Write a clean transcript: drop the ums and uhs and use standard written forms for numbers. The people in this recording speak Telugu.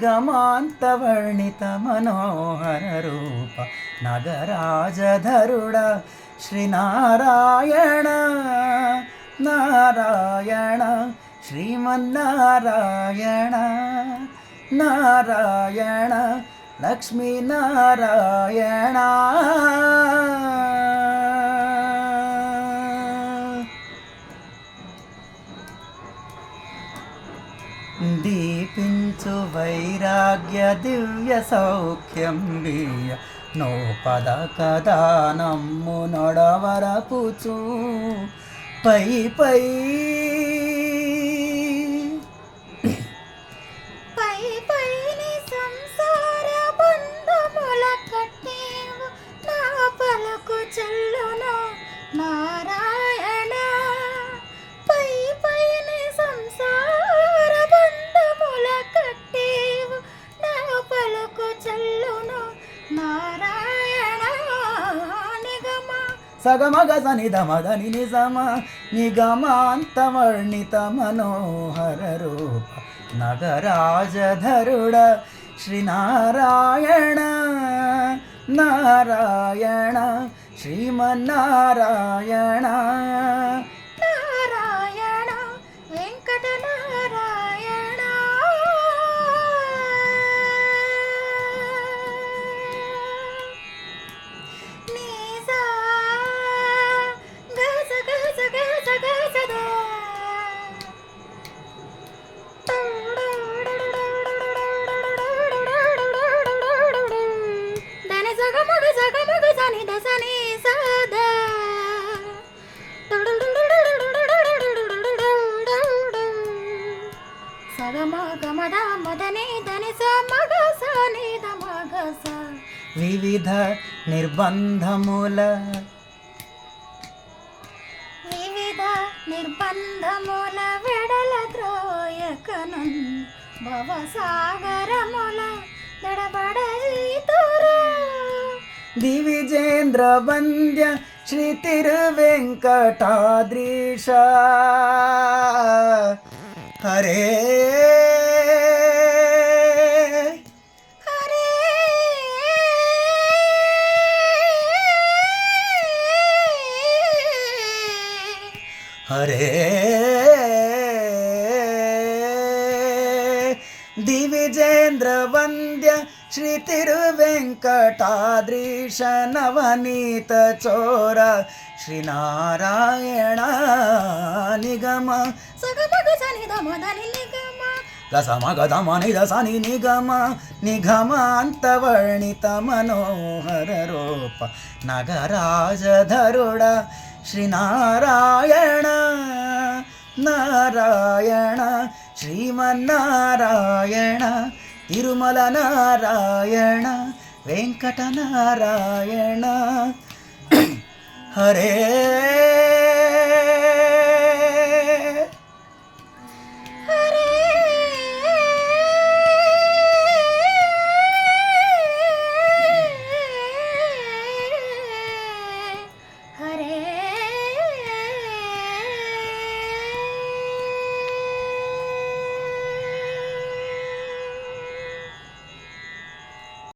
నిగమాంతవర్ణిత మనోహర రూప నగరాజధరుడ శ్రీనారాయణ నారాయణ శ్రీమన్నారాయణ నారాయణ లక్ష్మీనారాయణ. దీపించు వైరాగ్య దివ్య సౌఖ్యం బియ్య నోపద కదా నమ్ము నొడవరపుచు పై పై పైని సంసార బంధముల కట్టేవు నా పలకు చెల్లును నారాయణ. పైని సంసార బంధముల కట్టేవు నా పలకు చెల్లును నారాయణ. నిగమ సగమగ సనిధ మదని నిజమ నిగమాంతవర్ణిత మనోహర రూప నగరాజధరుడ శ్రీనారాయణ నారాయణ శ్రీమన్నారాయణ. నారాయణ వెంకట నారాయణ. నీసా గస గస గస గస దని సగమగ సగమగ సని దసని సదా సగమగ మద మదని దని సమగ సని దమగ స. వివిధ నిర్బంధముల వివిధ నిర్బంధముల వెడల ద్రోయకనన్ భవసాగరముల దడబడీతురా. దివిజేంద్ర వంద్య శ్రీ తిరువెంకటాద్రీశ హరే హరే హరే దివిజేంద్ర వంద్య శ్రీ తిరువెంకటాద్రీశ నవనీత చోర శ్రీనారాయణ. నిగమ సగమగ సని దమదని నిగమ గసమగదమ నిదసని నిగమ నిగమాంతవర్ణిత మనోహర రూప నగరాజధరుడ శ్రీనారాయణ నారాయణ శ్రీమన్నారాయణ తిరుమల నారాయణ వెంకట నారాయణ. హరే